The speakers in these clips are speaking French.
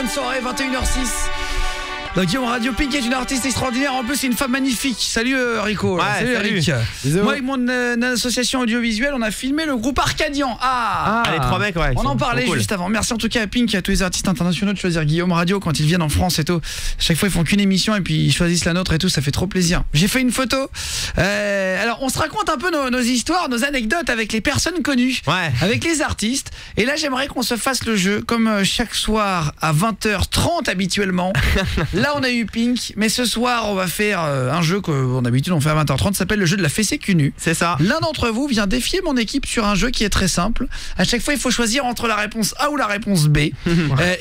soirée, 21h06. Donc Guillaume Radio, Pink est une artiste extraordinaire. En plus, c'est une femme magnifique. Salut Rico. Ouais, salut Eric. Moi, avec mon association audiovisuelle, on a filmé le groupe Arcadian. Les trois mecs, ouais. On en parlait juste avant. Merci en tout cas à Pink et à tous les artistes internationaux de choisir Guillaume Radio quand ils viennent en France et tout. Chaque fois, ils font qu'une émission et puis ils choisissent la nôtre et tout. Ça fait trop plaisir. J'ai fait une photo. Alors, on se raconte un peu nos histoires, nos anecdotes avec les personnes connues, avec les artistes. Et là, j'aimerais qu'on se fasse le jeu comme chaque soir à 20h30 habituellement. Là, on a eu Pink, mais ce soir, on va faire un jeu qu'on d'habitude on fait à 20h30, ça s'appelle le jeu de la fessée cul nu. C'est ça. L'un d'entre vous vient défier mon équipe sur un jeu qui est très simple. À chaque fois, il faut choisir entre la réponse A ou la réponse B.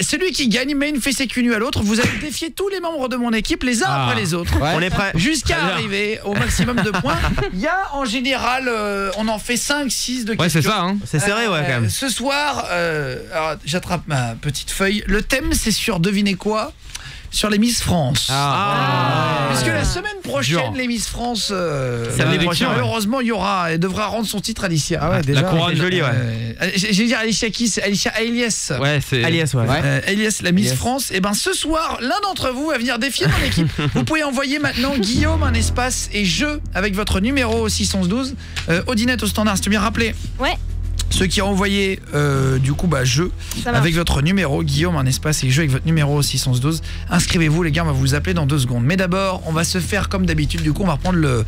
Celui qui gagne met une fessée cul nu à l'autre. Vous allez défier tous les membres de mon équipe, les uns après les autres. On est prêt. Jusqu'à arriver au maximum de points. Il y a en général, on en fait 5, 6 de questions. Ouais, c'est ça, hein. C'est serré, ouais, quand même. Ce soir, alors, j'attrape ma petite feuille. Le thème, c'est sur, devinez quoi ? Sur les Miss France. Puisque la semaine prochaine, les Miss France, samedi prochain, heureusement, il y aura, elle devra rendre son titre Alicia. Ah ouais, déjà. La couronne jolie, J'ai dit Alicia qui? Alicia Elias. Ouais, c'est Alias, Elias, la Miss France. Et ben ce soir, l'un d'entre vous va venir défier mon équipe. Vous pouvez envoyer maintenant Guillaume un espace et jeu avec votre numéro au 612. Odinette au standard, si tu bien rappelé. Ouais. Ceux qui ont envoyé du coup jeu avec votre numéro, Guillaume un espace et jeu avec votre numéro au 612. Inscrivez-vous les gars, on va vous appeler dans 2 secondes. Mais d'abord, on va se faire comme d'habitude, du coup on va reprendre le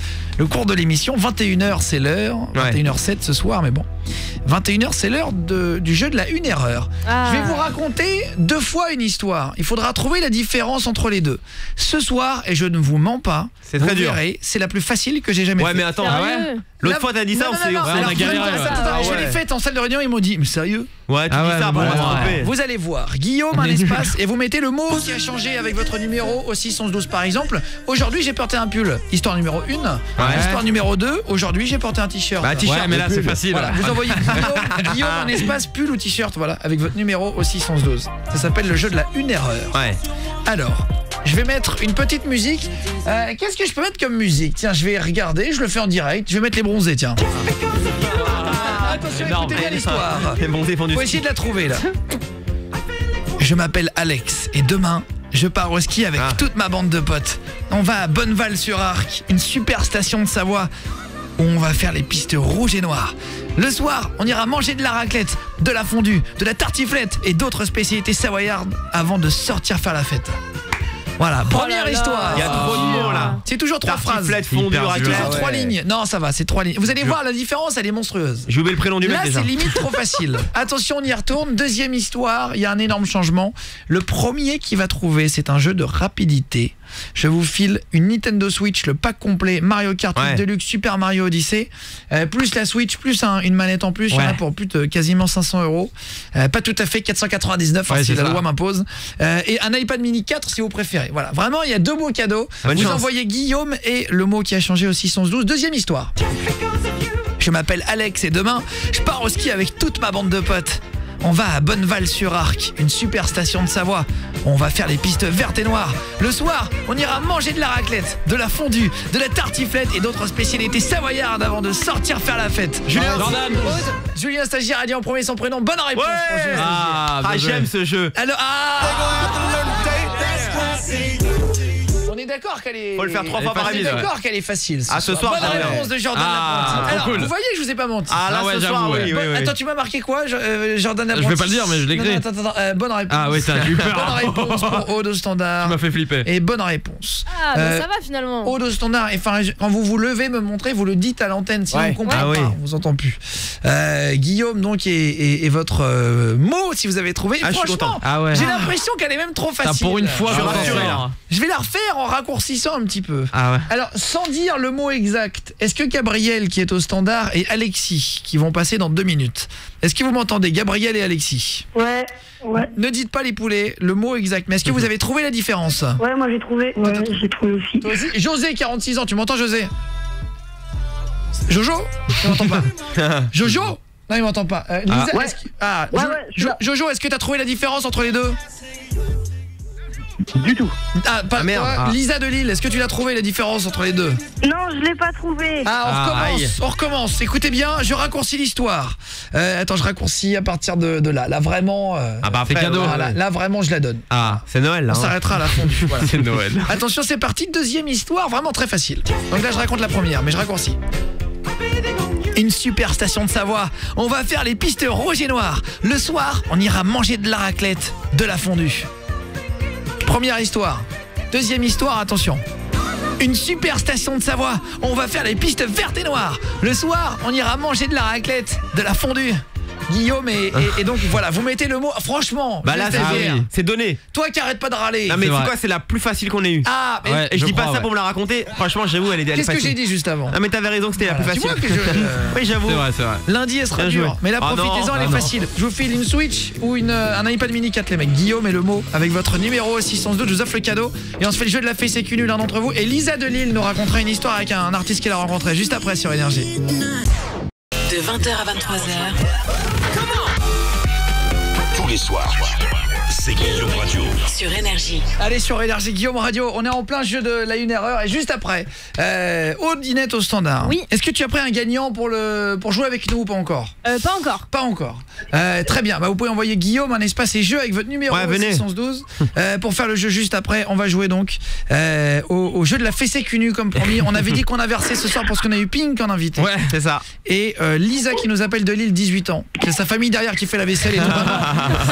cours de l'émission. 21h c'est l'heure, 21h07 ce soir, mais bon. 21h c'est l'heure du jeu de la 1 erreur. Je vais vous raconter 2 fois une histoire. Il faudra trouver la différence entre les deux. Ce soir, et je ne vous mens pas, c'est très dur. C'est la plus facile que j'ai jamais faite. Ouais mais attends, l'autre fois t'as dit ça, on a galéré. Je l'ai faite en salle de réunion, ils m'ont dit mais sérieux? Ouais, tu dis ça pour tromper. Vous allez voir, Guillaume un espace et vous mettez le mot qui a changé avec votre numéro au 612 par exemple. Aujourd'hui, j'ai porté un pull. Histoire numéro 1. Histoire numéro 2, aujourd'hui, j'ai porté un t-shirt. T-shirt, mais là c'est facile. Voilà, vous envoyez Guillaume un espace pull ou t-shirt, voilà, avec votre numéro au 612. Ça s'appelle le jeu de la 1 erreur. Alors, je vais mettre une petite musique. Qu'est-ce que je peux mettre comme musique? Tiens, je vais regarder, je le fais en direct. Je vais mettre les bronzés, tiens. Attention, écoutez bien l'histoire. Faut essayer de la trouver là. Je m'appelle Alex et demain, je pars au ski avec toute ma bande de potes. On va à Bonneval-sur-Arc, une super station de Savoie où on va faire les pistes rouges et noires. Le soir, on ira manger de la raclette, de la fondue, de la tartiflette et d'autres spécialités savoyardes avant de sortir faire la fête. Voilà, première histoire. Il y a trop de mots là. C'est toujours 3 phrases. Tartiflette, fondue, raclette. Toujours 3 lignes. Non, ça va, c'est 3 lignes. Vous allez voir la différence, elle est monstrueuse. J'ai oublié le prénom du mec déjà. Là, c'est limite trop facile. Attention, on y retourne. Deuxième histoire, il y a un énorme changement. Le premier qui va trouver, c'est un jeu de rapidité. Je vous file une Nintendo Switch, le pack complet Mario Kart Deluxe, Super Mario Odyssey, plus la Switch, plus une manette en plus. Il y en a pour plus de quasiment 500 €. Pas tout à fait, 499 si la loi m'impose. Et un iPad mini 4 si vous préférez. Voilà, vraiment, il y a 2 beaux cadeaux. Vous envoyez Guillaume et le mot qui a changé au 612. Deuxième histoire. Je m'appelle Alex et demain, je pars au ski avec toute ma bande de potes. On va à Bonneval-sur-Arc, une super station de Savoie. On va faire les pistes vertes et noires. Le soir, on ira manger de la raclette, de la fondue, de la tartiflette et d'autres spécialités savoyardes avant de sortir faire la fête. Julien Stagiaire a dit en premier son prénom. Bonne réponse. J'aime ce jeu. Alors, on est d'accord qu'elle est... Faut le faire 3 fois par émission. On est d'accord qu'elle est facile. Ce soir, bonne réponse de Jordan Laponte. Alors, vous voyez que je vous ai pas menti. Ce soir, oui. Attends, tu m'as marqué quoi, Jordan Laponte? Je vais pas le dire, mais je l'ai écrit. Attends, bonne réponse. Ah ouais, t'as eu peur. Bonne réponse pour Aude au standard. Tu m'as fait flipper. Et bonne réponse. Ça va finalement. Aude au standard. Et enfin, quand vous levez me montrer, vous le dites à l'antenne. Sinon on comprend pas, on vous entend plus. Guillaume donc et votre mot si vous avez trouvé. Franchement, j'ai l'impression qu'elle est même trop facile. Pour une fois, je vais la refaire en raccourcissant un petit peu. Alors, sans dire le mot exact, est-ce que Gabriel qui est au standard et Alexis qui vont passer dans 2 minutes, est-ce que vous m'entendez, Gabriel et Alexis? Ouais. Ne dites pas les poulets, le mot exact. Mais est-ce que vous avez trouvé la différence? Ouais, moi j'ai trouvé. Ouais, j'ai trouvé aussi. Toi aussi. José, 46 ans, tu m'entends, José? Jojo? Il m'entend pas. Jojo? Non, il m'entend pas. Lisa, Jojo, est-ce que tu as trouvé la différence entre les deux? Du tout. Ah, pas merde. toi. Ah. Lisa de Lille, est-ce que tu l'as trouvé la différence entre les deux? Non, je l'ai pas trouvé. Ah, on Ah, recommence, aïe. on recommence. Écoutez bien, je raccourcis l'histoire. Attends, je raccourcis à partir de là. Là vraiment, Ah bah C'est après, cadeau. là vraiment, je la donne. Ah, c'est Noël là. On s'arrêtera à la fondue. Voilà. C'est Noël. Attention, c'est parti. Deuxième histoire, vraiment très facile. Donc là, je raconte la première, mais je raccourcis. Une super station de Savoie. On va faire les pistes rouges et noires. Le soir, on ira manger de la raclette, de la fondue. Première histoire. Deuxième histoire, attention. Une super station de Savoie. On va faire les pistes vertes et noires. Le soir, on ira manger de la raclette, de la fondue. Guillaume et donc voilà, vous mettez le mot. Franchement, Bah là, je laisse c'est faire. oui. c'est donné. Toi qui arrête pas de râler. Non mais C'est c'est vrai. quoi, c'est la plus facile qu'on ait eue. Ah, mais Ouais. Et je dis pas crois, ça ouais. pour me la raconter. Franchement, j'avoue, elle est qu'est-ce que facile. j'ai dit juste avant? Ah mais t'avais raison que c'était la Voilà, plus tu facile. vois que je... Oui, j'avoue. C'est vrai, c'est vrai. Lundi, elle sera Bien joué. dure. Mais là, Ah non, profitez-en, elle est non. facile. Je vous file une Switch ou un iPad mini 4, les mecs. Guillaume et le mot avec votre numéro 612. Je vous offre le cadeau. Et on se fait le jeu de la fée sécu nul, l'un d'entre vous. Et Lisa de Lille nous racontera une histoire avec un artiste qu'elle a rencontré juste après sur Énergie. De 20h à 23h, Tous les soirs, c'est Guillaume Radio. sur Énergie. Allez sur Énergie, Guillaume Radio. On est en plein jeu de la 1 erreur. Et juste après, Audinette au standard. Oui. Est-ce que tu as pris un gagnant pour jouer avec nous ou pas encore? Pas encore. Pas encore. Très bien. Bah, vous pouvez envoyer Guillaume un espace et jeu avec votre numéro Ouais, venez. 612 pour faire le jeu juste après. On va jouer donc au jeu de la fée sécu nue comme promis. On avait dit qu'on a versé ce soir parce qu'on a eu Pink en invité. Ouais, c'est ça. Et Lisa qui nous appelle de Lille, 18 ans. C'est sa famille derrière qui fait la vaisselle et tout.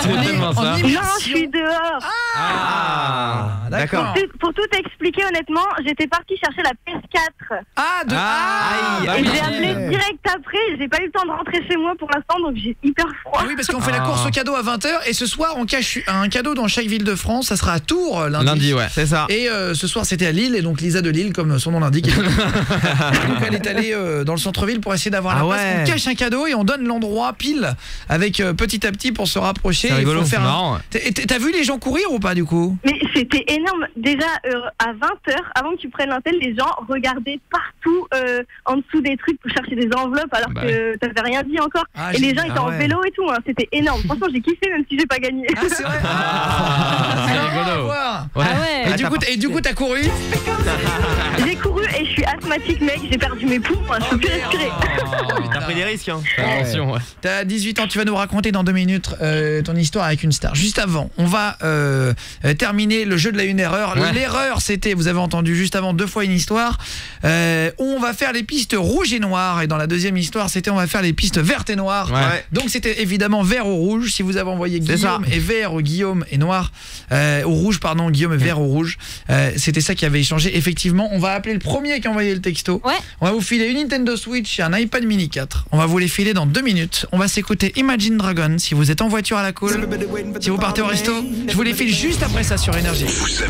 C'est On est tellement en ça. Non, immersion. je suis dehors. Ah, d'accord. Pour tout expliquer honnêtement, j'étais partie chercher la PS4. Ah, de Ah, bah Et oui. j'ai appelé direct après, j'ai pas eu le temps de rentrer chez moi pour l'instant, donc j'ai hyper froid. Ah oui, parce qu'on fait la course au cadeau à 20h et ce soir on cache un cadeau dans chaque ville de France. Ça sera à Tours lundi. Lundi, ouais. C'est ça. Et ce soir c'était à Lille et donc Lisa de Lille comme son nom l'indique. Donc elle est allée dans le centre-ville pour essayer d'avoir la Ah place. ouais. On cache un cadeau et on donne l'endroit pile avec petit à petit pour se rapprocher. C'est Il faut rigolo, faire c'est un- marrant, ouais. T'as vu les gens courir ou pas du coup? Mais c'était énorme. Déjà, à 20h, avant que tu prennes l'antenne, les gens regardaient partout en dessous des trucs pour chercher des enveloppes alors Bah. que t'avais rien dit encore. Ah, et les gens génial. étaient Ah en ouais. vélo et tout. Hein. C'était énorme. Franchement, j'ai kiffé même si j'ai pas gagné. Ah c'est vrai. c'est marrant à rigolo. voir. Ouais. Ah ouais. Et, Ah, du coup t'as couru? J'ai couru et je suis asthmatique, mec. J'ai perdu mes poumons. Je peux plus respirer. T'as pris des risques, hein. Attention, ouais. T'as 18 ans, tu vas nous raconter dans 2 minutes ton histoire avec une star. Juste avant, on va terminer le jeu de la 1 erreur. Ouais. L'erreur, c'était, vous avez entendu juste avant, 2 fois une histoire. On va faire les pistes rouges et noires. Et dans la deuxième histoire, c'était on va faire les pistes vertes et noires. Ouais. Donc c'était évidemment vert ou rouge. Si vous avez envoyé C'est Guillaume et vert ou Guillaume et noir, au rouge, pardon, Guillaume et vert ou rouge, c'était ça qui avait échangé. Effectivement, on va appeler le premier qui a envoyé le texto. Ouais. On va vous filer une Nintendo Switch et un iPad mini 4. On va vous les filer dans 2 minutes. On va s'écouter Imagine Dragon si vous êtes en voiture à la cool. Si vous partez au resto, je vous les file juste après ça sur Énergie. Vous savez